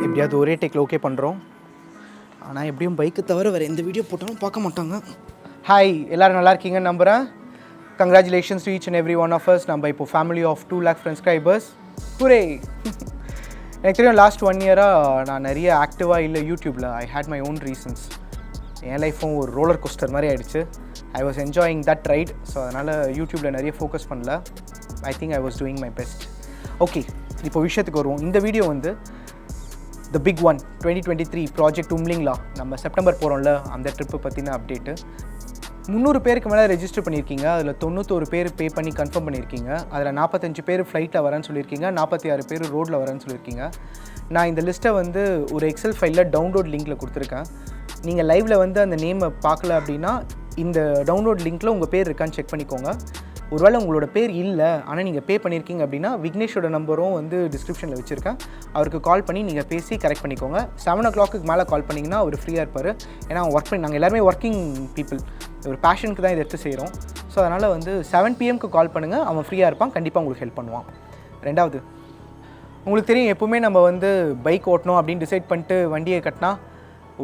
எப்படியாவது ஒரே tackle okay பண்ணுறோம். ஆனால் எப்படியும் பைக்கு தவிர வேறு எந்த வீடியோ போட்டாலும் பார்க்க மாட்டாங்க. ஹாய், எல்லோரும் நல்லா இருக்கீங்கன்னு நம்புகிறேன். Congratulations to each and every one of us. நம்ம இப்போ family of 2 lakh Friendscribers. Hooray! எனக்கு தெரியும் லாஸ்ட் 1 இயராக நான் நிறைய ஆக்டிவாக இல்லை யூடியூப்பில். ஐ ஹேட் மை ஓன் ரீசன்ஸ். என் லைஃப்பும் ஒரு ரோலர் கோஸ்டர் மாதிரி ஆகிடுச்சு. I was enjoying that right. So அதனால் யூடியூப்பில் நிறைய ஃபோக்கஸ் பண்ணல. I think I was doing my best. Okay, இப்போ விஷயத்துக்கு வருவோம். இந்த வீடியோ வந்து the big one 2023 project Umlingla, நம்ம செப்டம்பர் போகிறோம்ல, அந்த ட்ரிப்பு பற்றின அப்டேட்டு. 300 பேருக்கு மேலே ரெஜிஸ்டர் பண்ணியிருக்கீங்க. அதில் 91 பேர் பே பண்ணி கன்ஃபார்ம் பண்ணியிருக்கீங்க. அதில் 45 பேர் ஃப்ளைட்டில் வரேன்னு சொல்லியிருக்கீங்க. 46 பேர் ரோட்டில் வரேன்னு சொல்லியிருக்கீங்க. நான் இந்த லிஸ்ட்டை வந்து ஒரு எக்ஸல் ஃபைலில் டவுன்லோட் லிங்க்கில் கொடுத்துருக்கேன். நீங்கள் லைவில் வந்து அந்த நேமை பார்க்கல அப்படின்னா இந்த டவுன்லோட் லிங்க்கில் உங்கள் பேர் இருக்கான்னு செக் பண்ணிக்கோங்க. ஒருவேளை உங்களோட பேர் இல்லை ஆனால் நீங்கள் பே பண்ணியிருக்கீங்க அப்படின்னா விக்னேஷோட நம்பரும் வந்து டிஸ்கிரிப்ஷனில் வச்சுருக்கேன். அவருக்கு கால் பண்ணி நீங்கள் பேசி கரெக்ட் பண்ணிக்கோங்க. 7 o'clock மேலே கால் பண்ணிங்கன்னா அவர் ஃப்ரீயாக இருப்பார். ஏன்னா நாங்கள் எல்லாருமே ஒர்க்கிங் பீப்புள், ஒரு பேஷனுக்கு தான் இதை எடுத்து செய்கிறோம். ஸோ அதனால் வந்து 7 PM கால் பண்ணுங்கள். அவன் ஃப்ரீயாக இருப்பான், கண்டிப்பாக உங்களுக்கு ஹெல்ப் பண்ணுவான். ரெண்டாவது, உங்களுக்கு தெரியும் எப்போவுமே நம்ம வந்து பைக் ஓட்டணும் அப்படின்னு டிசைட் பண்ணிட்டு வண்டியை கட்டினா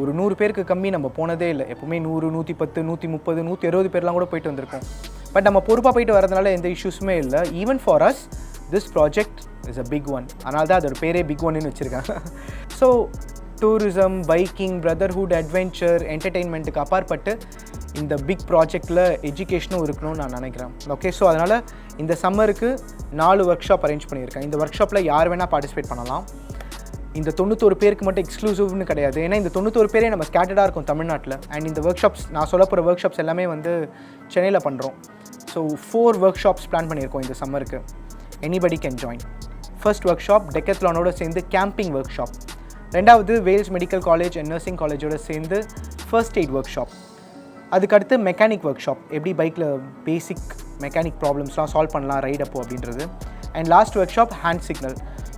ஒரு 100 பேருக்கு கம்மி நம்ம போனதே இல்லை. எப்போவுமே 100, 110, 130, 120 பேர்லாம் கூட போயிட்டு வந்திருக்கோம். பட் நம்ம பொறுப்பாக போயிட்டு வரதுனால எந்த இஷ்யூஸுமே இல்லை. Even far as this project is a big one. அதனால தான் அதோட பேரே பிக் ஒன்னு வச்சுருக்காங்க. So tourism, biking, brotherhood, adventure, என்டர்டெயின்மெண்ட்டுக்கு அப்பாற்பட்டு இந்த பிக் ப்ராஜெக்டில் எஜுகேஷனும் இருக்கணும்னு நான் நினைக்கிறேன். ஓகே, ஸோ அதனால் இந்த சம்மருக்கு 4 ஒர்க் ஷாப் அரேஞ்ச் பண்ணியிருக்கேன். இந்த ஒர்க் ஷாப்பில் யார் வேணால் பார்ட்டிசிபேட் பண்ணலாம். இந்த 91 பேருக்கு மட்டும் எக்ஸ்க்ளூசிவ்னு கிடையாது. ஏன்னா இந்த 91 பேரே நம்ம ஸ்கேட்டர்டாக இருக்கும் தமிழ்நாட்டில். அண்ட் இந்த ஒர்க் ஷாப்ஸ், நான் சொல்ல போகிற ஒர்க் ஷாப்ஸ் எல்லாமே வந்து சென்னையில் பண்ணுறோம். ஸோ 4 ஒர்க் ஷாப்ஸ் பிளான் பண்ணியிருக்கோம் இந்த சம்மருக்கு. Anybody can join. First workshop டெக்கத்லானோட சேர்ந்து கேம்பிங் ஒர்க் ஷாப். ரெண்டாவது Vels medical college and nursing காலேஜோட சேர்ந்து ஃபர்ஸ்ட் எய்ட் ஒர்க் ஷாப். அதுக்கடுத்து மெக்கானிக் ஒர்க் ஷாப், எப்படி பைக்கில் பேசிக் மெக்கானிக் ப்ராப்ளம்ஸ்லாம் சால்வ் பண்ணலாம் ரைட் அப்போ அப்படின்றது. And last workshop hand signal.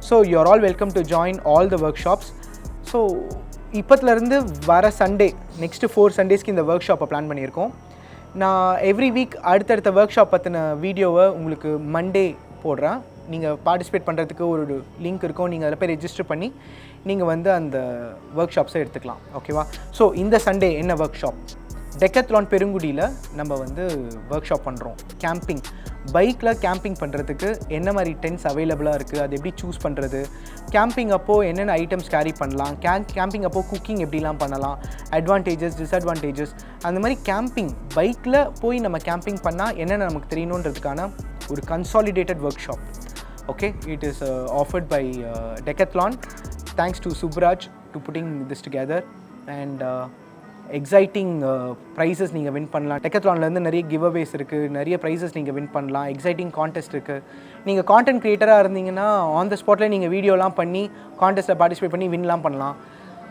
So you are all welcome to join all the workshops. So இப்போத்துலேருந்து வர சண்டே, நெக்ஸ்ட்டு 4 சண்டேஸ்க்கு இந்த ஒர்க் ஷாப்பை பிளான் பண்ணியிருக்கோம். நான் எவ்ரி வீக் அடுத்தடுத்த ஒர்க் ஷாப் பற்றின வீடியோவை உங்களுக்கு மண்டே போடுறேன். நீங்கள் பார்ட்டிசிபேட் பண்ணுறதுக்கு ஒரு லிங்க் இருக்கும். நீங்கள் அதில் போய் ரெஜிஸ்டர் பண்ணி நீங்கள் வந்து அந்த ஒர்க் ஷாப்ஸை எடுத்துக்கலாம். ஓகேவா? ஸோ இந்த சண்டே என்ன ஒர்க் ஷாப்? டெக்கத்லான் பெருங்குடியில் நம்ம வந்து ஒர்க் ஷாப் பண்ணுறோம். கேம்பிங், பைக்கில் கேம்பிங் பண்ணுறதுக்கு என்ன மாதிரி டென்ட்ஸ் அவைலபிளாக இருக்குது, அது எப்படி சூஸ் பண்ணுறது, கேம்பிங் அப்போது என்னென்ன ஐட்டம்ஸ் கேரி பண்ணலாம், கேம்பிங் அப்போது குக்கிங் எப்படிலாம் பண்ணலாம், அட்வான்டேஜஸ், டிஸ்அட்வான்டேஜஸ், அந்த மாதிரி கேம்பிங் பைக்கில் போய் நம்ம கேம்பிங் பண்ணால் என்னென்ன நமக்கு தெரியணுன்றதுக்கான ஒரு consolidated workshop. Okay, it is offered by Decathlon. Thanks to Subraj to putting this together. And exciting prizes நீங்கள் வின் பண்ணலாம். டெக்கத்லான்லேருந்து நிறைய கிவ் அவேஸ் இருக்குது, நிறைய ப்ரைஸஸ் நீங்கள் வின் பண்ணலாம். எக்ஸைட்டிங் கான்டெஸ்ட் இருக்குது. நீங்கள் கான்டென்ட் க்ரியேட்டராக இருந்தீங்கன்னா ஆன் த ஸ்பாட்டில் நீங்கள் வீடியோலாம் பண்ணி கான்டெஸ்ட்டில் பார்ட்டிசிபேட் பண்ணி வின்லாம் பண்ணலாம்.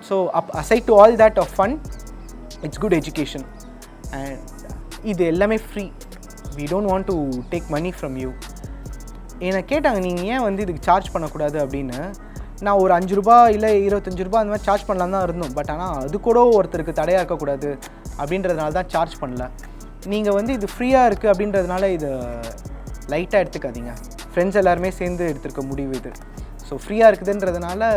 So aside to all that of fun, it's good education. And இது எல்லாமே free. We don't want to take money from you. என்னை கேட்டாங்க நீங்கள் ஏன் வந்து இதுக்கு சார்ஜ் பண்ணக்கூடாது அப்படின்னு. நான் ஒரு 5 ரூபா இல்லை 25 ரூபா அந்த மாதிரி சார்ஜ் பண்ணலாம் தான் இருந்தோம். பட் ஆனால் அது கூட ஒருத்தருக்கு தடையாக இருக்கக்கூடாது அப்படின்றதுனால தான் சார்ஜ் பண்ணல. நீங்கள் வந்து இது ஃப்ரீயாக இருக்குது அப்படின்றதுனால இதை லைட்டாக எடுத்துக்காதீங்க. ஃப்ரெண்ட்ஸ் எல்லாருமே சேர்ந்து எடுத்துருக்க முடிவு இது. ஸோ ஃப்ரீயாக இருக்குதுன்றதுனால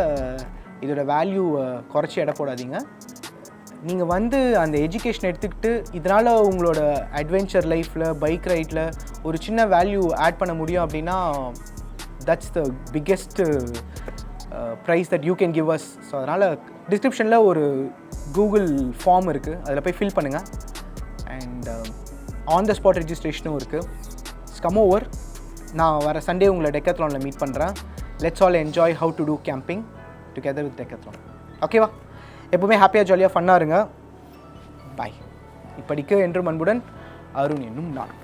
இதோட வேல்யூ குறைச்சி எடை போடாதீங்க. நீங்கள் வந்து அந்த எஜுகேஷன் எடுத்துக்கிட்டு இதனால் உங்களோட அட்வென்ச்சர் லைஃப்பில், பைக் ரைட்டில் ஒரு சின்ன வேல்யூ ஆட் பண்ண முடியும் அப்படின்னா that's the biggest prize that you can give us. So அதனால் டிஸ்கிரிப்ஷனில் ஒரு கூகுள் ஃபார்ம் இருக்குது, அதில் போய் ஃபில் பண்ணுங்கள். அண்ட் ஆன் த ஸ்பாட் ரெஜிஸ்ட்ரேஷனும் இருக்குது. Come over. நான் வர சண்டே உங்களை டெக்கத்லானில் மீட் பண்ணுறேன். Let's all enjoy how to do camping together with Decathlon. ஓகேவா? எப்போவுமே ஹாப்பியாக ஜாலியாக ஃபன்னாக இருங்க. பாய். இப்படிக்கு என்றும் அன்புடன் அருண் என்னும் நான்.